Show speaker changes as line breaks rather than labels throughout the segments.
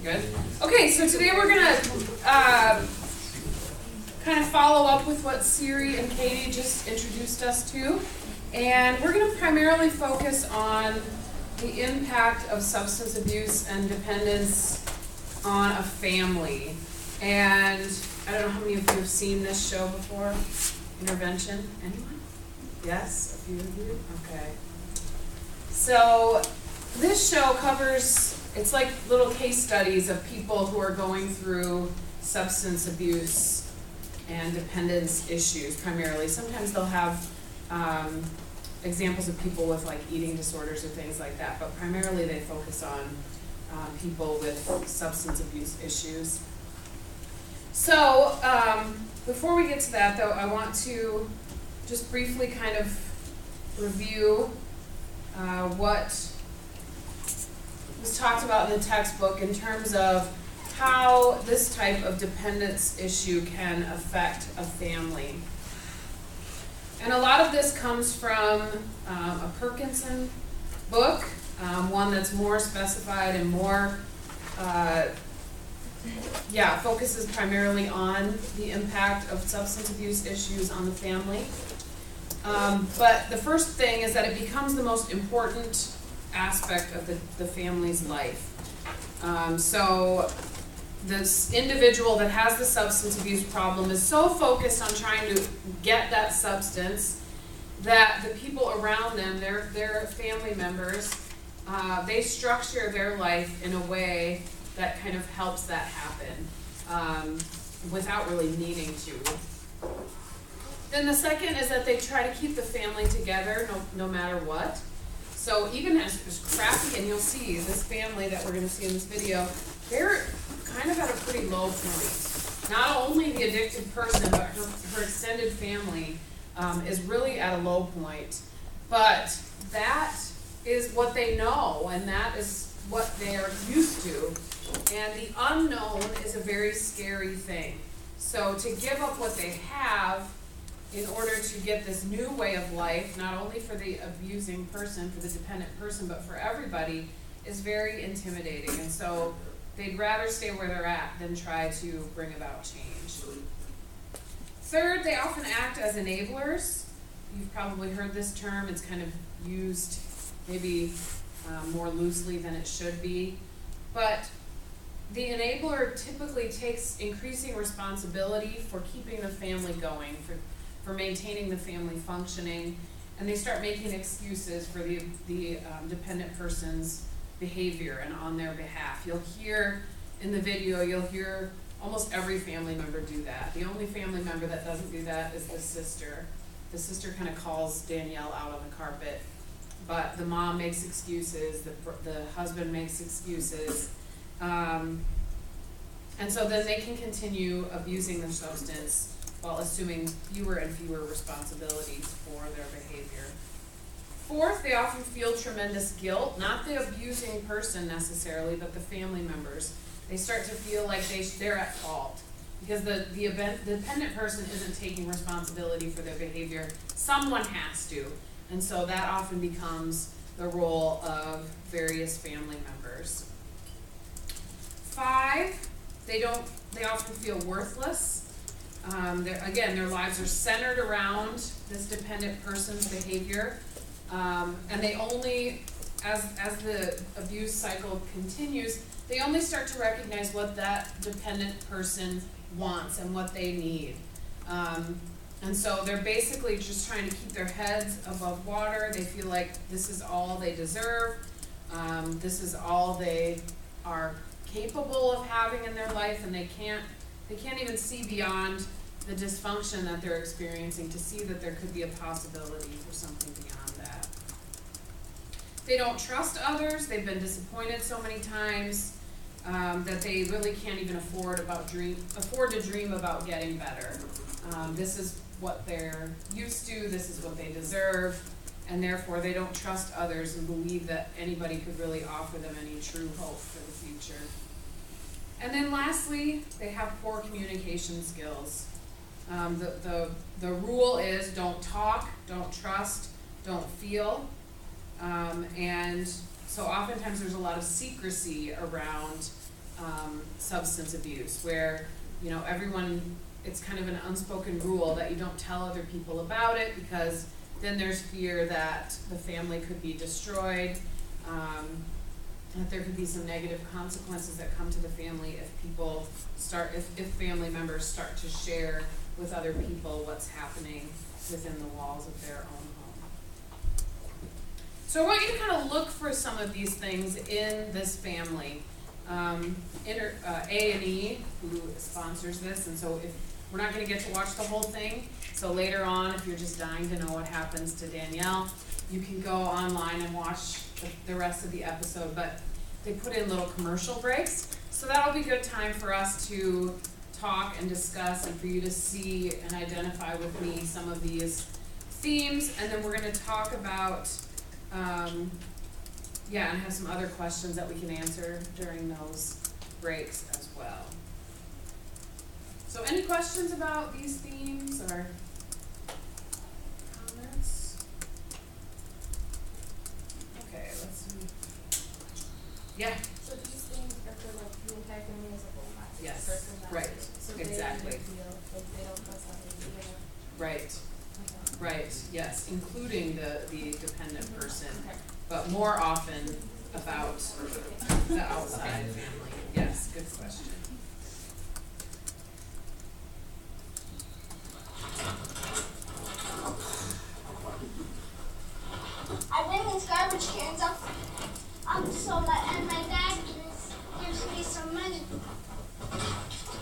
Good. Okay, so today we're going to kind of follow up with what Siri and Katie just introduced us to. And we're going to primarily focus on the impact of substance abuse and dependence on a family. And I don't know how many of you have seen this show before. Intervention. Anyone? Yes? A few of you? Okay. So this show covers, it's like little case studies of people who are going through substance abuse and dependence issues primarily. Sometimes they'll have examples of people with like eating disorders or things like that, but primarily they focus on people with substance abuse issues. So before we get to that though, I want to just briefly kind of review what was talked about in the textbook in terms of how this type of dependence issue can affect a family. And a lot of this comes from a Perkinson book, one that's more specified and more, focuses primarily on the impact of substance abuse issues on the family. But the first thing is that it becomes the most important aspect of the family's life. So this individual that has the substance abuse problem is so focused on trying to get that substance that the people around them, their family members, they structure their life in a way that kind of helps that happen without really needing to. Then the second is that they try to keep the family together no matter what. So even as crappy, and you'll see this family that we're going to see in this video, they're kind of at a pretty low point. Not only the addicted person, but her extended family is really at a low point. But that is what they know, and that is what they are used to. And the unknown is a very scary thing. So to give up what they have in order to get this new way of life, not only for the abusing person, for the dependent person, but for everybody, is very intimidating. And so they'd rather stay where they're at than try to bring about change. Third, they often act as enablers. You've probably heard this term. It's kind of used maybe more loosely than it should be. But the enabler typically takes increasing responsibility for keeping the family going, for maintaining the family functioning, and they start making excuses for the dependent person's behavior and on their behalf. You'll hear in the video, you'll hear almost every family member do that. The only family member that doesn't do that is the sister. The sister kind of calls Danielle out on the carpet, but the mom makes excuses, the husband makes excuses, and so then they can continue abusing their substance while assuming fewer and fewer responsibilities for their behavior. Fourth, they often feel tremendous guilt, not the abusing person necessarily, but the family members. They start to feel like they're at fault because the dependent person isn't taking responsibility for their behavior. Someone has to, and so that often becomes the role of various family members. 5, they often feel worthless. Their lives are centered around this dependent person's behavior, and they only, as the abuse cycle continues, they only start to recognize what that dependent person wants and what they need. And so they're basically just trying to keep their heads above water. They feel like this is all they deserve. This is all they are capable of having in their life, and they can't even see beyond the dysfunction that they're experiencing to see that there could be a possibility for something beyond that. They don't trust others. They've been disappointed so many times that they really can't even afford to dream about getting better. This is what they're used to. This is what they deserve. And therefore, they don't trust others and believe that anybody could really offer them any true hope for the future. And then lastly, they have poor communication skills. The rule is don't talk, don't trust, don't feel. And so oftentimes there's a lot of secrecy around substance abuse, where, you know, everyone, it's kind of an unspoken rule that you don't tell other people about it, because then there's fear that the family could be destroyed, that there could be some negative consequences that come to the family if people start, if family members start to share with other people what's happening within the walls of their own home. So I want you to kind of look for some of these things in this family. A&E, who sponsors this, and so if we're not going to get to watch the whole thing, so later on, if you're just dying to know what happens to Danielle, you can go online and watch the rest of the episode, but they put in little commercial breaks, so that'll be a good time for us to talk and discuss, and for you to see and identify with me some of these themes, and then we're going to talk about and have some other questions that we can answer during those breaks as well. So any questions about these themes or comments? Okay, let's see. Yeah?
So these themes are for like the entire family as a whole, not just
Yes,
the person that
right,
so
exactly.
They feel like they don't trust others either.
Right,
Okay.
right, yes, including the dependent person.
Okay.
But more often about the outside family. Yes, good question.
I bring these garbage cans up so that, and my dad gives me some money.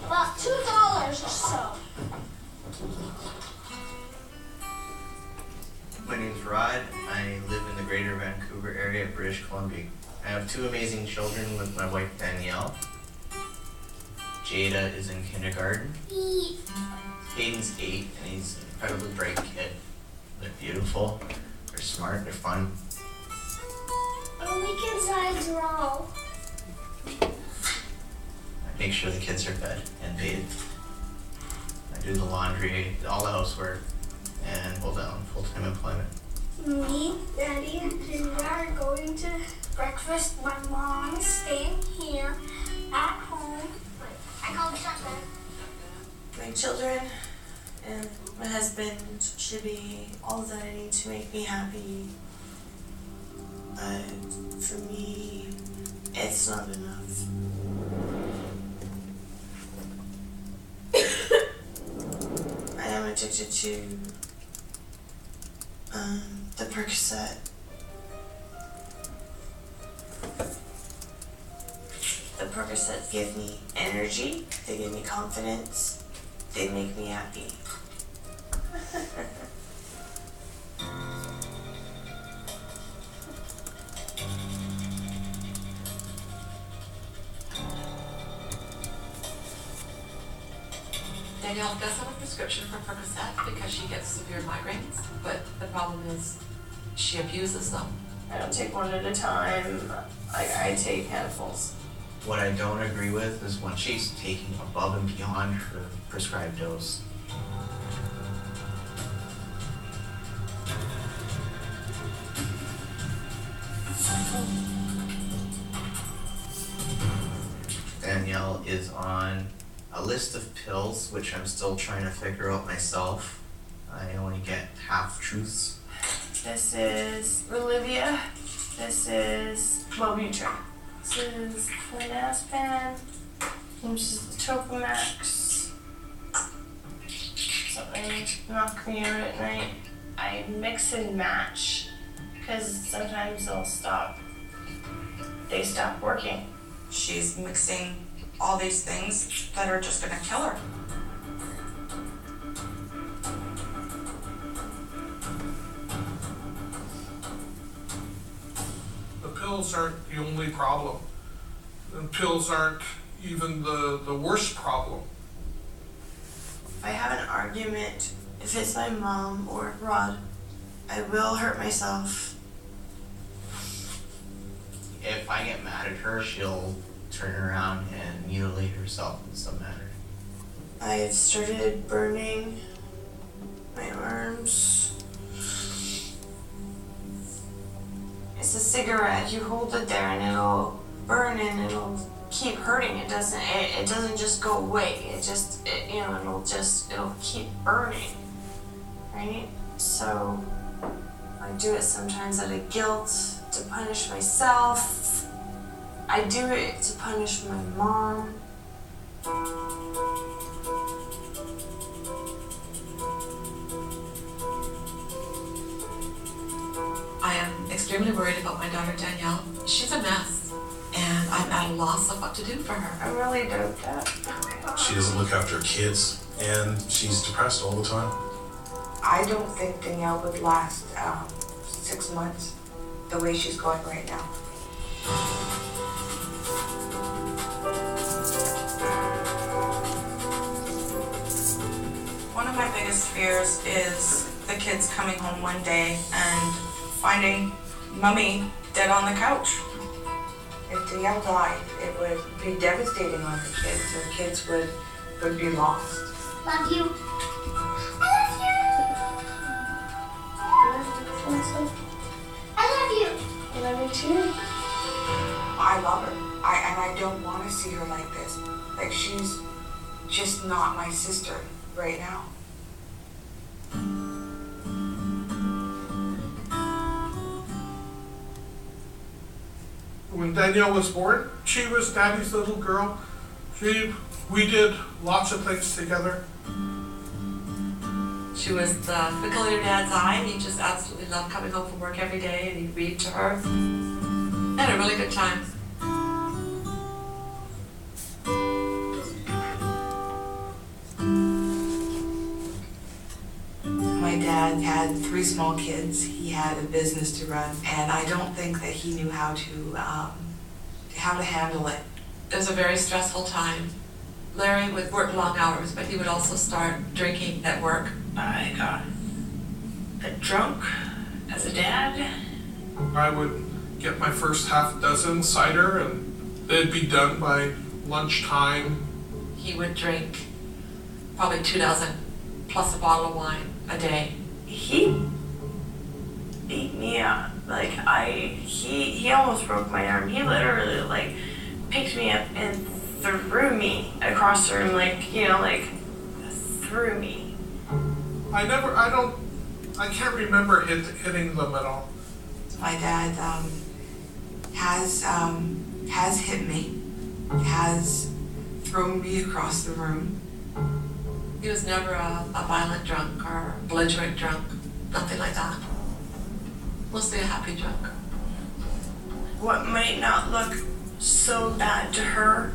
About $2 or so.
My name's Rod. I live in the greater Vancouver area of British Columbia. I have two amazing children with my wife Danielle. Jada is in kindergarten. Hayden's 8 and he's an incredibly bright kid. They're beautiful, they're smart, they're fun.
On weekends I draw.
I make sure the kids are fed and bathed. I do the laundry, all the housework, and hold down full-time employment.
Me, Daddy, and Julia are going to breakfast. My mom is staying here at home. I called Shotgun.
My children and my husband should be all that I need to make me happy. But for me, it's not enough. I am addicted to the Percocet. The Percocet give me energy, they give me confidence, they make me happy.
Danielle does have a prescription for Percocet because she gets severe migraines, but the problem is she abuses them.
I don't take one at a time, I take handfuls.
What I don't agree with is when she's taking above and beyond her prescribed dose. Danielle is on a list of pills, which I'm still trying to figure out myself. I only get half truths.
This is Relivia, this is Wellbutrin. This is Clonazepam, this is the Topamax. Something knock me out at night. I mix and match, because sometimes they stop working.
She's mixing all these things that are just gonna kill her.
The pills aren't the only problem. And pills aren't even the worst problem.
If I have an argument, if it's my mom or Rod, I will hurt myself.
If I get mad at her, she'll turn around and mutilate herself in some manner.
I started burning my arms. It's a cigarette. You hold it there and it'll burn and it'll keep hurting. It doesn't just go away. It'll keep burning, right? So I do it sometimes out of guilt, to punish myself. I do it to punish my mom.
I am extremely worried about my daughter Danielle. She's a mess, and I'm at a loss of what to do for her.
I'm really doped up.
She doesn't look after her kids, and she's depressed all the time.
I don't think Danielle would last 6 months the way she's going right now.
One of my biggest fears is the kids coming home one day and finding Mummy dead on the couch.
If Danielle died, it would be devastating on the kids. Her kids would be lost.
Love you. I love you.
I love you too.
I love her. And I don't want to see her like this. Like, she's just not my sister right now.
When Danielle was born, she was Daddy's little girl. We did lots of things together.
She was the twinkle in her dad's eye, and he just absolutely loved coming home from work every day, and he'd read to her. They had a really good time.
My dad had 3 small kids. He had a business to run, and I don't think that he knew how to handle it.
It was a very stressful time. Larry would work long hours, but he would also start drinking at work.
I got drunk as a dad.
I would get my first half dozen cider, and they'd be done by lunchtime.
He would drink probably 2 dozen plus a bottle of wine a day.
He beat me up. He almost broke my arm. He literally picked me up and threw me across the room, threw me.
I can't remember hitting them at all.
My dad has hit me, has thrown me across the room.
He was never a violent drunk or belligerent drunk, nothing like that. Mostly a happy drunk.
What might not look so bad to her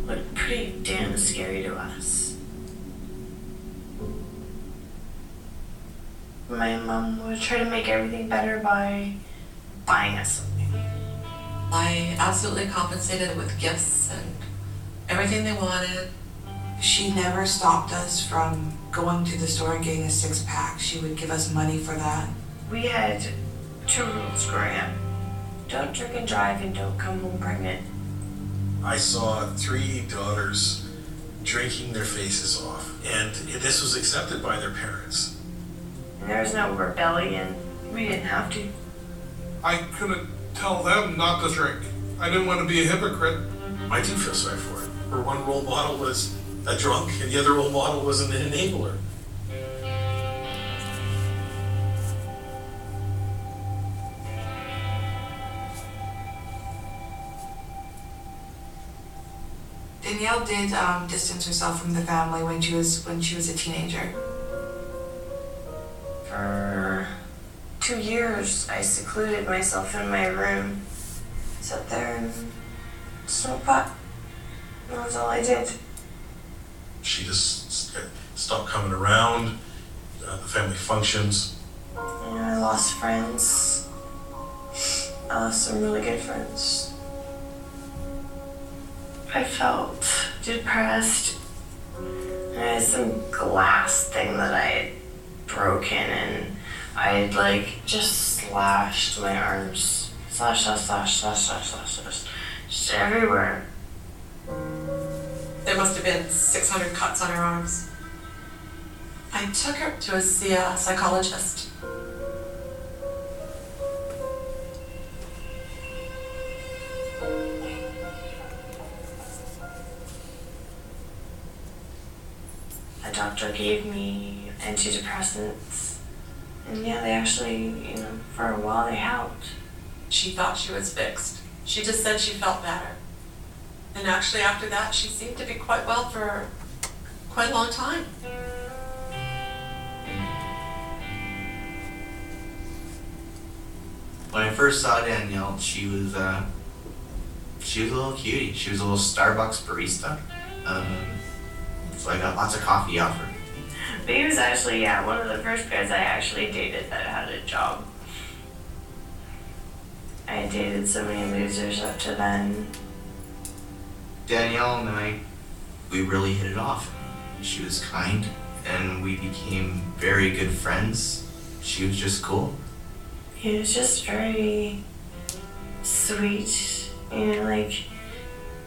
looked pretty damn scary to us. My mom would try to make everything better by buying us something.
I absolutely compensated with gifts and everything they wanted.
She never stopped us from going to the store and getting a 6-pack. She would give us money for that.
We had 2 rules growing up. Don't drink and drive, and don't come home pregnant.
I saw 3 daughters drinking their faces off, and this was accepted by their parents.
And there was no rebellion. We didn't have to.
I couldn't tell them not to drink. I didn't want to be a hypocrite.
I do feel sorry for her. Her one role model was a drunk, and the other role model was an enabler.
Danielle did distance herself from the family when she was a teenager.
For 2 years, I secluded myself in my room, sat there and smoked pot. That was all I did.
She just stopped coming around the family functions.
I lost friends. I lost some really good friends. I felt depressed. I had some glass thing that I had broken, and I had just slashed my arms. Slash, just everywhere.
There must have been 600 cuts on her arms. I took her to see a psychologist.
doctor gave me antidepressants. And yeah, they actually, you know, for a while they helped.
She thought she was fixed. She just said she felt better. And actually after that, she seemed to be quite well for quite a long time.
When I first saw Danielle, she was a little cutie. She was a little Starbucks barista. So I got lots of coffee off her.
But he was actually, yeah, one of the first guys I actually dated that had a job. I had dated so many losers up to then.
Danielle and I, we really hit it off. She was kind, and we became very good friends. She was just cool.
He was just very sweet, you know, like,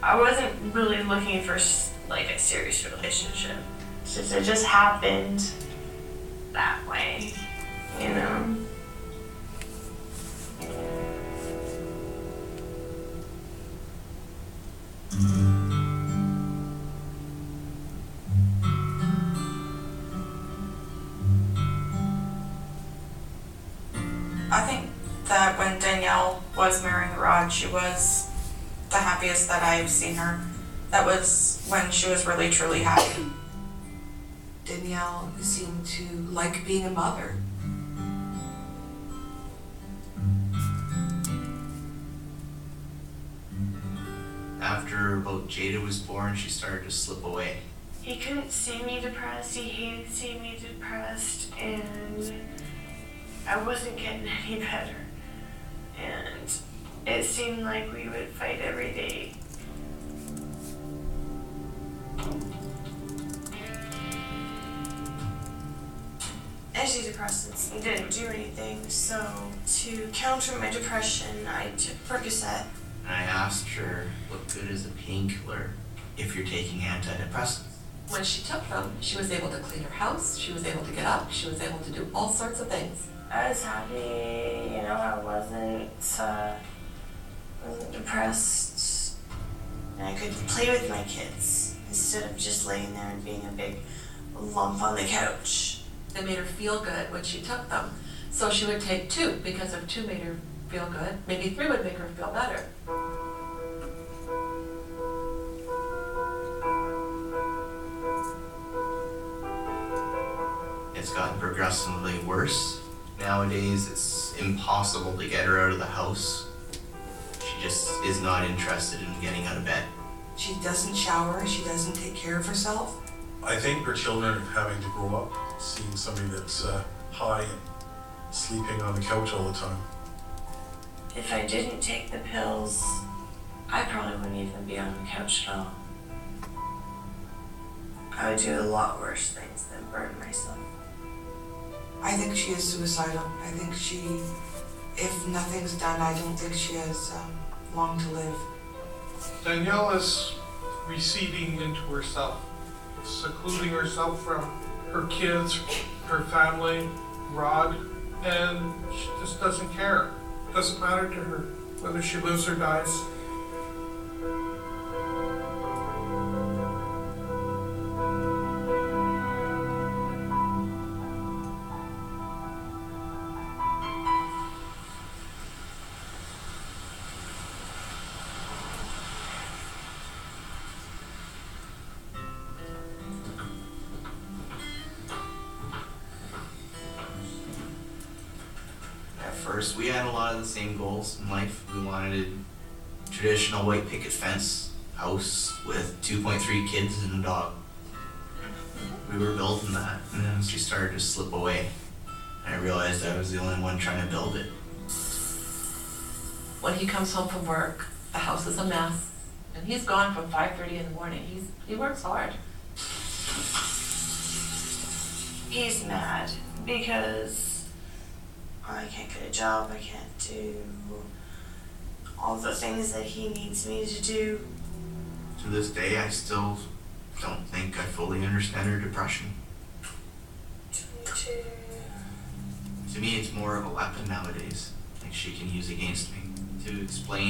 I wasn't really looking for, like, a serious relationship. It just happened that way, you know?
I think that when Danielle was marrying Rod, she was the happiest that I've seen her. That was when she was really truly happy. Danielle seemed to like being a mother.
After about Jada was born, she started to slip away.
He couldn't see me depressed, he hated seeing me depressed, and I wasn't getting any better. And it seemed like we would fight every day. Antidepressants didn't do anything, so to counter my depression, I took Percocet.
And I asked her, what good is a painkiller if you're taking antidepressants?
When she took them, she was able to clean her house, she was able to get up, she was able to do all sorts of things.
I was happy, you know, I wasn't depressed. And I could play with my kids instead of just laying there and being a big lump on the couch.
They made her feel good when she took them. So she would take 2, because if 2 made her feel good, maybe 3 would make her feel better.
It's gotten progressively worse. Nowadays, it's impossible to get her out of the house. She just is not interested in getting out of bed.
She doesn't shower, she doesn't take care of herself.
I think her children are having to grow up seeing somebody that's high and sleeping on the couch all the time.
If I didn't take the pills, I probably wouldn't even be on the couch at all. I would do a lot worse things than burn myself.
I think she is suicidal. I think if nothing's done, I don't think she has long to live.
Danielle is receding into herself, secluding herself from her kids, her family, Rod, and she just doesn't care. Doesn't matter to her whether she lives or dies.
First, we had a lot of the same goals in life. We wanted a traditional white picket fence house with 2.3 kids and a dog. We were building that, and then she started to slip away. And I realized I was the only one trying to build it.
When he comes home from work, the house is a mess, and he's gone from 5:30 in the morning. He works hard.
He's mad because I can't get a job, I can't do all the things that he needs me to do.
To this day, I still don't think I fully understand her depression.
22.
To me, it's more of a weapon nowadays, like she can use against me to explain